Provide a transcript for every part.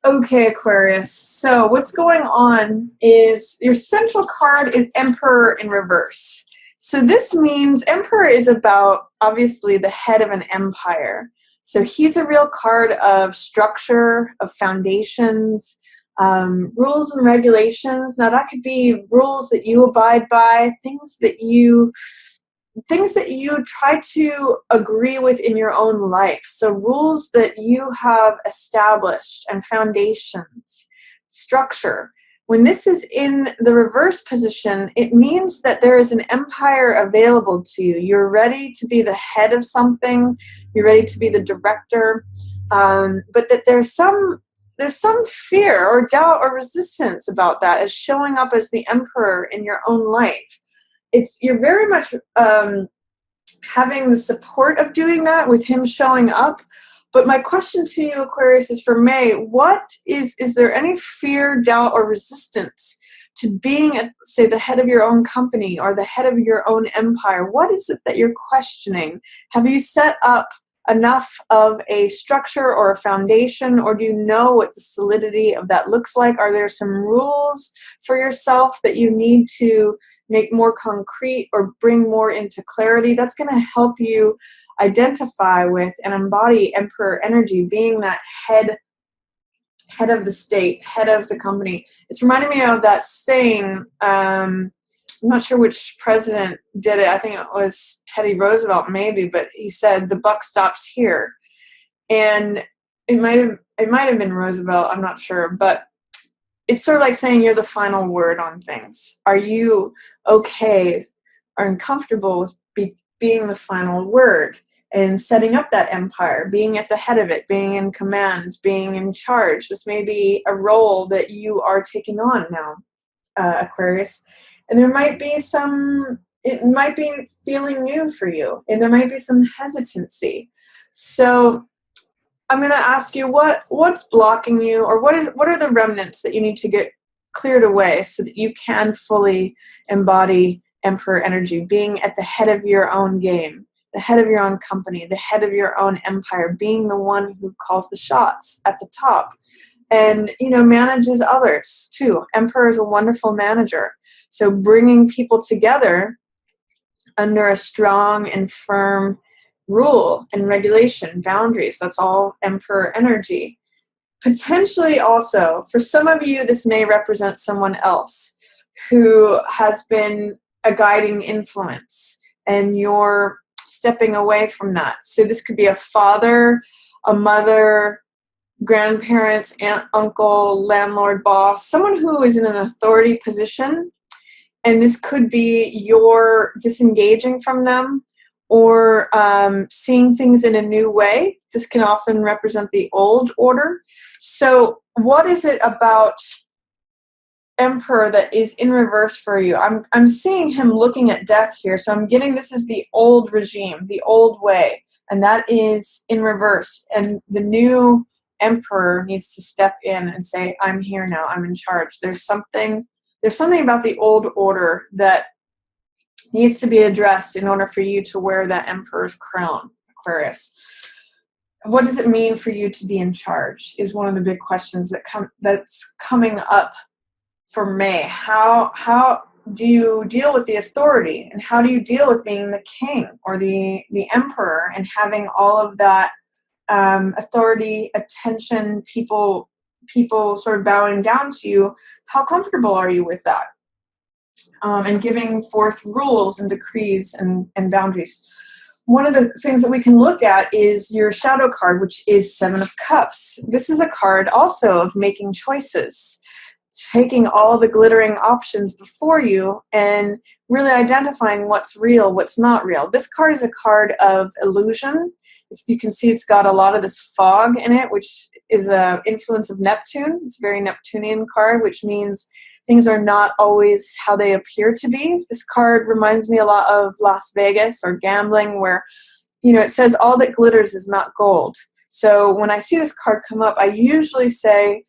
Okay, Aquarius. So what's going on is your central card is Emperor in reverse. So this means Emperor is about obviously the head of an empire. So he's a real card of structure, of foundations, rules and regulations. Now that could be rules that you abide by, things that you try to agree with in your own life. So rules that you have established and foundations, structure. When this is in the reverse position, it means that there is an empire available to you. You're ready to be the head of something. You're ready to be the director. But that there's some fear or doubt or resistance about that as showing up as the emperor in your own life. You're very much having the support of doing that with him showing up. But my question to you, Aquarius, is for May. Is there any fear, doubt, or resistance to being at, say, the head of your own company or the head of your own empire? What is it that you're questioning? Have you set up enough of a structure or a foundation, or do you know what the solidity of that looks like? Are there some rules for yourself that you need to make more concrete or bring more into clarity? That's going to help you identify with and embody Emperor energy, being that head of the state, head of the company. It's reminding me of that saying, I'm not sure which president did it. I think it was Teddy Roosevelt maybe, but he said the buck stops here. And it might have been Roosevelt, I'm not sure, but it's sort of like saying you're the final word on things. Are you okay or uncomfortable with being the final word and setting up that empire, being at the head of it, being in command, being in charge? This may be a role that you are taking on now, Aquarius. And it might be feeling new for you, and there might be some hesitancy. So I'm going to ask you what's blocking you, or what are the remnants that you need to get cleared away so that you can fully embody Emperor energy, being at the head of your own game, the head of your own company, the head of your own empire, being the one who calls the shots at the top and, manages others too. Emperor is a wonderful manager. So bringing people together under a strong and firm rule and regulation, boundaries, that's all Emperor energy. Potentially also, for some of you, this may represent someone else who has been a guiding influence and you're stepping away from that. So this could be a father, a mother, grandparents, aunt, uncle, landlord, boss, someone who is in an authority position. And this could be you're disengaging from them or seeing things in a new way. This can often represent the old order. So what is it about Emperor that is in reverse for you? I'm seeing him looking at death here. So I'm getting this is the old regime, the old way. And that is in reverse. And the new Emperor needs to step in and say, I'm here now, I'm in charge. There's something about the old order that needs to be addressed in order for you to wear that Emperor's crown, Aquarius. What does it mean for you to be in charge is one of the big questions that's coming up for May. How do you deal with the authority, and how do you deal with being the king or the emperor and having all of that authority, attention, people sort of bowing down to you? How comfortable are you with that? And giving forth rules and decrees and boundaries. One of the things that we can look at is your shadow card, which is Seven of Cups. This is a card also of making choices, taking all the glittering options before you and really identifying what's real, what's not real. This card is a card of illusion. You can see it's got a lot of this fog in it, which is an influence of Neptune. It's a very Neptunian card, which means things are not always how they appear to be. This card reminds me a lot of Las Vegas or gambling, where, it says all that glitters is not gold. So when I see this card come up, I usually say,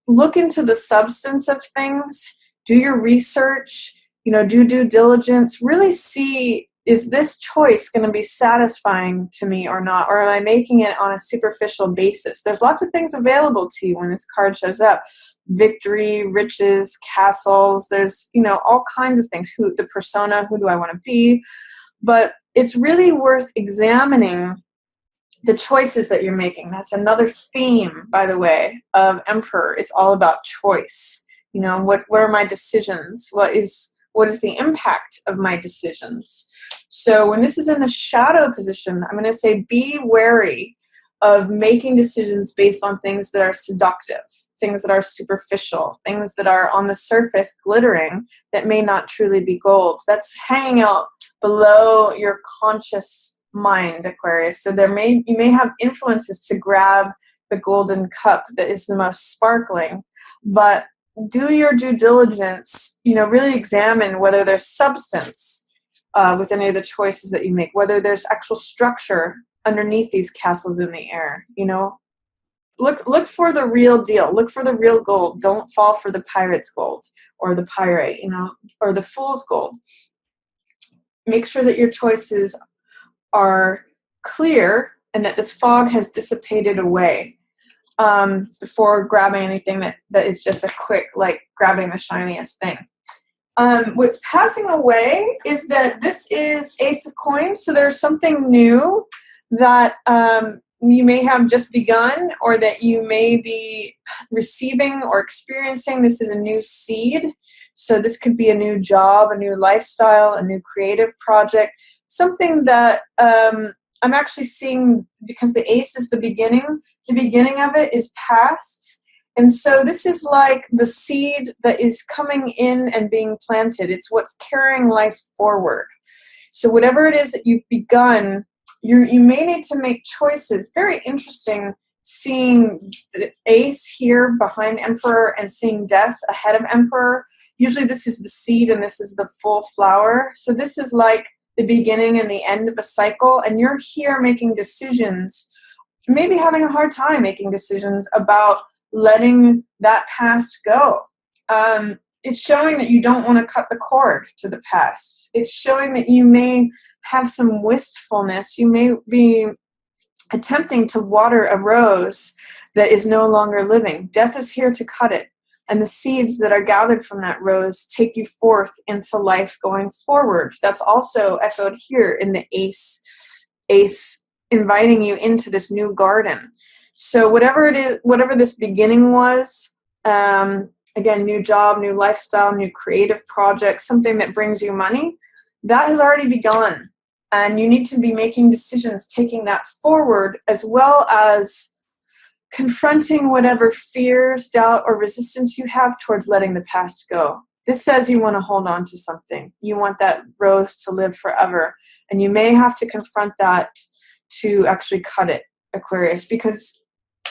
look into the substance of things, do your research, do due diligence, really see is this choice going to be satisfying to me or not? Or am I making it on a superficial basis? There's lots of things available to you when this card shows up. Victory, riches, castles. There's, all kinds of things. The persona, who do I want to be? But it's really worth examining the choices that you're making. That's another theme, by the way, of Emperor. It's all about choice. What are my decisions? What is the impact of my decisions? So when this is in the shadow position, I'm going to say be wary of making decisions based on things that are seductive, things that are superficial, things that are on the surface glittering that may not truly be gold. That's hanging out below your conscious mind, Aquarius. So you may have influences to grab the golden cup that is the most sparkling, but do your due diligence, really examine whether there's substance with any of the choices that you make, whether there's actual structure underneath these castles in the air. Look for the real deal. Look for the real gold. Don't fall for the pirate's gold or the pirate, or the fool's gold. Make sure that your choices are clear and that this fog has dissipated away before grabbing anything that is just a quick, like grabbing the shiniest thing. What's passing away is that this is Ace of Coins, so there's something new that you may have just begun or that you may be receiving or experiencing. This is a new seed, so this could be a new job, a new lifestyle, a new creative project, something that I'm actually seeing, because the ace is the beginning of it is past. And so this is like the seed that is coming in and being planted. It's what's carrying life forward. So whatever it is that you've begun, you may need to make choices. Very interesting seeing the ace here behind Emperor and seeing death ahead of Emperor. Usually this is the seed and this is the full flower. So this is like the beginning and the end of a cycle, and you're here making decisions, maybe having a hard time making decisions about letting that past go. It's showing that you don't want to cut the cord to the past. It's showing that you may have some wistfulness. You may be attempting to water a rose that is no longer living. Death is here to cut it. And the seeds that are gathered from that rose take you forth into life going forward. That's also echoed here in the ace inviting you into this new garden. So whatever it is, whatever this beginning was, again, new job, new lifestyle, new creative project, something that brings you money, that has already begun. And you need to be making decisions, taking that forward, as well as confronting whatever fears, doubt, or resistance you have towards letting the past go. This says you want to hold on to something. You want that rose to live forever. And you may have to confront that to actually cut it, Aquarius, because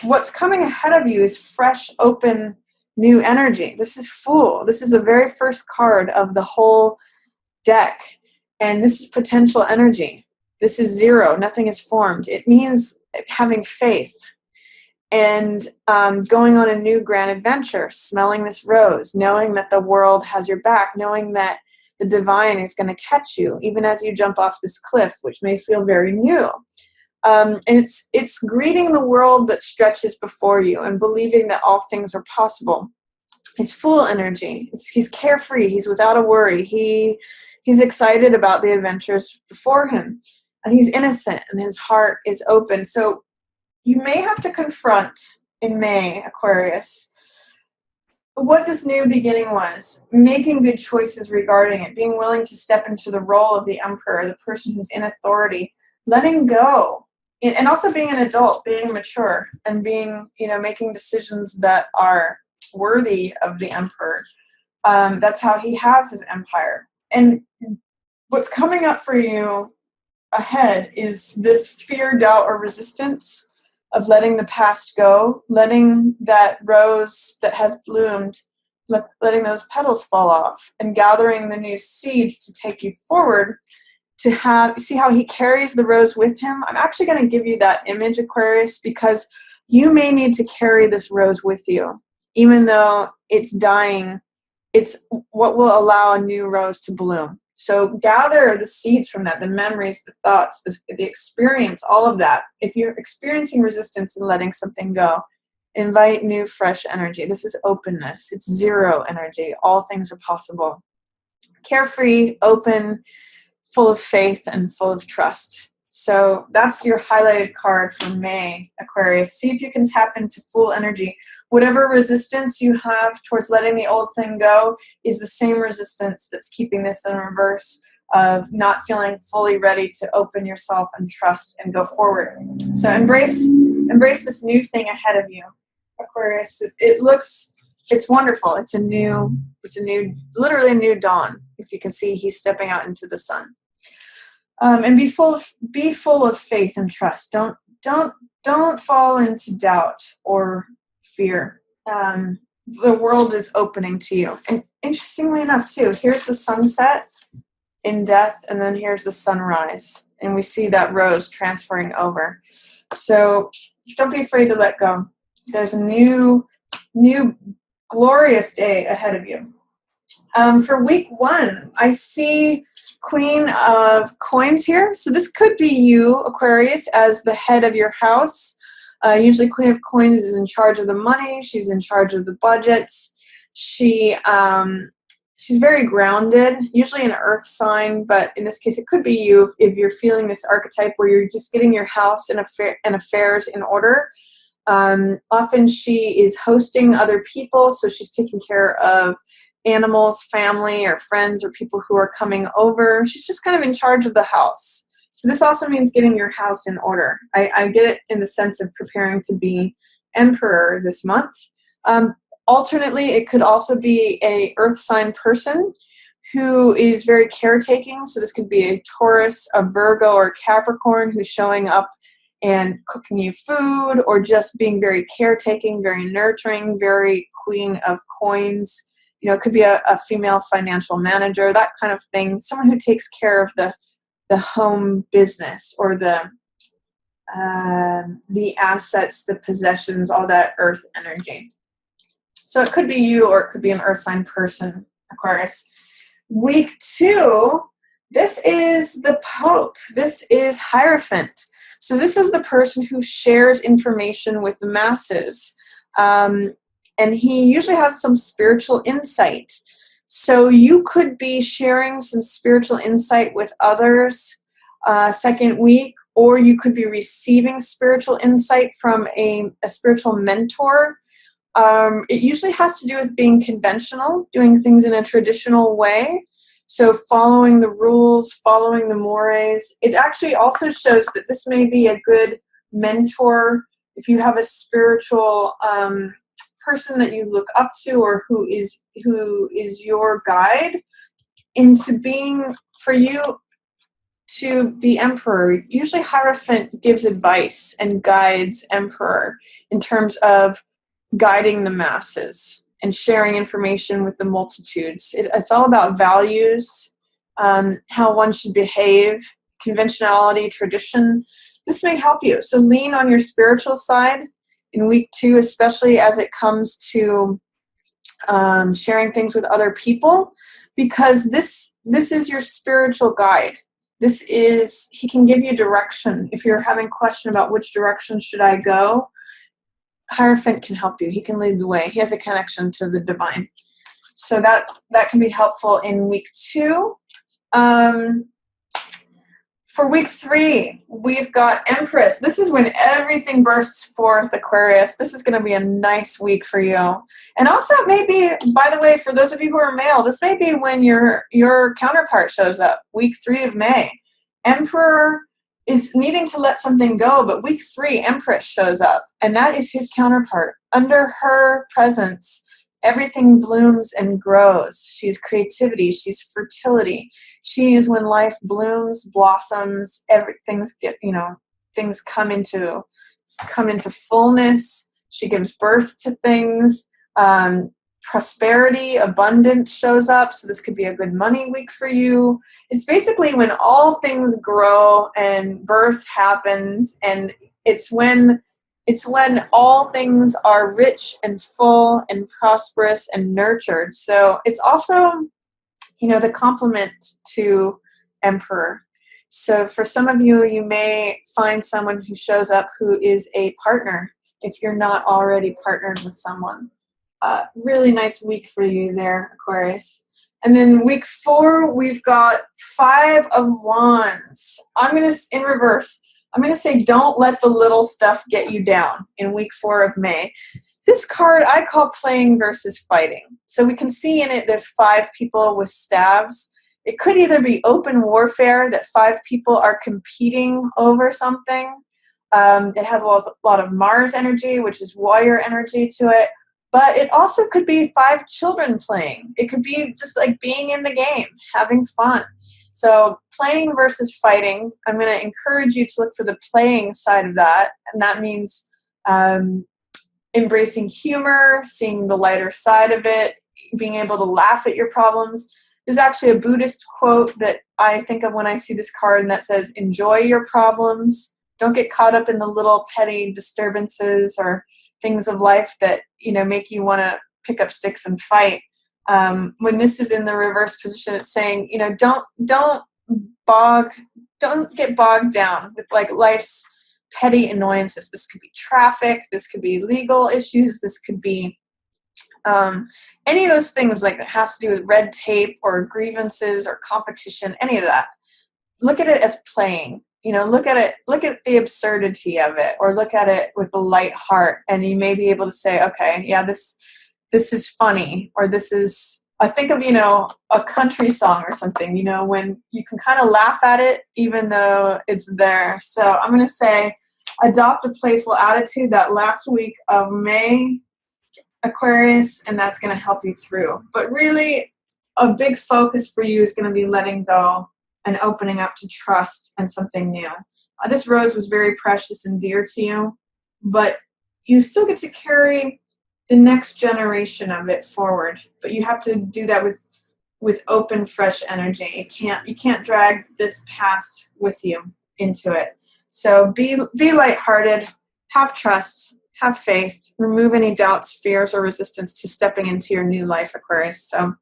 what's coming ahead of you is fresh, open, new energy. This is Fool. This is the very first card of the whole deck. And this is potential energy. This is zero. Nothing is formed. It means having faith and going on a new grand adventure, smelling this rose, knowing that the world has your back, knowing that the divine is going to catch you, even as you jump off this cliff, which may feel very new. And it's greeting the world that stretches before you and believing that all things are possible. It's Fool energy. He's carefree. He's without a worry. He's excited about the adventures before him. And he's innocent and his heart is open. So you may have to confront in May, Aquarius, what this new beginning was, making good choices regarding it, being willing to step into the role of the emperor, the person who's in authority, letting go, and also being an adult, being mature, and being, making decisions that are worthy of the emperor. That's how he has his empire. And what's coming up for you ahead is this fear, doubt, or resistance of letting the past go, letting that rose that has bloomed, letting those petals fall off, and gathering the new seeds to take you forward to see how he carries the rose with him. I'm actually going to give you that image, Aquarius, because you may need to carry this rose with you. Even though it's dying, it's what will allow a new rose to bloom. So gather the seeds from that, the memories, the thoughts, the experience, all of that. If you're experiencing resistance and letting something go, invite new, fresh energy. This is openness. It's zero energy. All things are possible. Carefree, open, full of faith, and full of trust. So that's your highlighted card for May, Aquarius. See if you can tap into full energy. Whatever resistance you have towards letting the old thing go is the same resistance that's keeping this in reverse, of not feeling fully ready to open yourself and trust and go forward. So embrace this new thing ahead of you, Aquarius. It's wonderful. It's a new, literally a new dawn. If you can see, he's stepping out into the sun. And be full of faith and trust. Don't fall into doubt or fear. The world is opening to you. And interestingly enough, too, here's the sunset in death, and then here's the sunrise, and we see that rose transferring over. So don't be afraid to let go. There's a new glorious day ahead of you. For week 1, I see Queen of Coins here. So this could be you, Aquarius, as the head of your house. Usually Queen of Coins is in charge of the money. She's in charge of the budgets. She's very grounded, usually an earth sign, but in this case it could be you if you're feeling this archetype where you're just getting your house and affairs in order. Often she is hosting other people, so she's taking care of animals, family, or friends, or people who are coming over. She's just kind of in charge of the house. So this also means getting your house in order. I get it in the sense of preparing to be emperor this month. Alternately, it could also be a earth sign person who is very caretaking. So this could be a Taurus, a Virgo, or Capricorn who's showing up and cooking you food, or just being very caretaking, very nurturing, very Queen of Coins. You know, it could be a female financial manager, that kind of thing. Someone who takes care of the home business, or the assets, the possessions, all that earth energy. So it could be you, or it could be an earth sign person, Aquarius. Week 2, this is the Pope. This is Hierophant. So this is the person who shares information with the masses. And he usually has some spiritual insight. So you could be sharing some spiritual insight with others second week, or you could be receiving spiritual insight from a spiritual mentor. It usually has to do with being conventional, doing things in a traditional way. So following the rules, following the mores. It actually also shows that this may be a good mentor if you have a spiritual person that you look up to, or who is your guide into being, for you to be emperor. Usually Hierophant gives advice and guides emperor in terms of guiding the masses and sharing information with the multitudes. It's all about values, how one should behave, conventionality, tradition. This may help you. So lean on your spiritual side in week 2, especially as it comes to sharing things with other people, because this is your spiritual guide. He can give you direction. If you're having a question about which direction should I go, Hierophant can help you. He can lead the way. He has a connection to the divine. So that can be helpful in week 2. For week 3, we've got Empress. This is when everything bursts forth, Aquarius. This is going to be a nice week for you. And also maybe, by the way, for those of you who are male, this may be when your counterpart shows up, week 3 of May. Emperor is needing to let something go, but week 3, Empress shows up, and that is his counterpart. Under her presence, everything blooms and grows. She's creativity. She's fertility. She is when life blooms, blossoms. Things come into fullness. She gives birth to things. Prosperity, abundance shows up. So this could be a good money week for you. It's basically when all things grow and birth happens, and it's when all things are rich and full and prosperous and nurtured. So it's also the complement to Emperor. So for some of you, you may find someone who shows up who is a partner if you're not already partnered with someone. Really nice week for you there, Aquarius. And then week 4, we've got 5 of Wands. In reverse, I'm going to say don't let the little stuff get you down in week 4 of May. This card I call playing versus fighting. So we can see in it there's 5 people with staves. It could either be open warfare, that 5 people are competing over something. It has a lot of Mars energy, which is warrior energy to it. But it also could be 5 children playing. It could be just like being in the game, having fun. So playing versus fighting, I'm going to encourage you to look for the playing side of that. And that means embracing humor, seeing the lighter side of it, being able to laugh at your problems. There's actually a Buddhist quote that I think of when I see this card, and that says, enjoy your problems. Don't get caught up in the little petty disturbances or things of life that, make you want to pick up sticks and fight. When this is in the reverse position, it's saying, don't get bogged down with like life's petty annoyances. This could be traffic. This could be legal issues. This could be any of those things like that has to do with red tape or grievances or competition, any of that. Look at it as playing. Look at the absurdity of it, or look at it with a light heart, and you may be able to say, okay, yeah, this is funny, or this is, I think of, a country song or something, when you can kind of laugh at it even though it's there. So I'm going to say adopt a playful attitude that last week of May, Aquarius, and that's going to help you through. But really, a big focus for you is going to be letting go and opening up to trust and something new. This rose was very precious and dear to you, but you still get to carry the next generation of it forward. But you have to do that with open, fresh energy. You can't drag this past with you into it. So be lighthearted, have trust, have faith, remove any doubts, fears, or resistance to stepping into your new life, Aquarius. So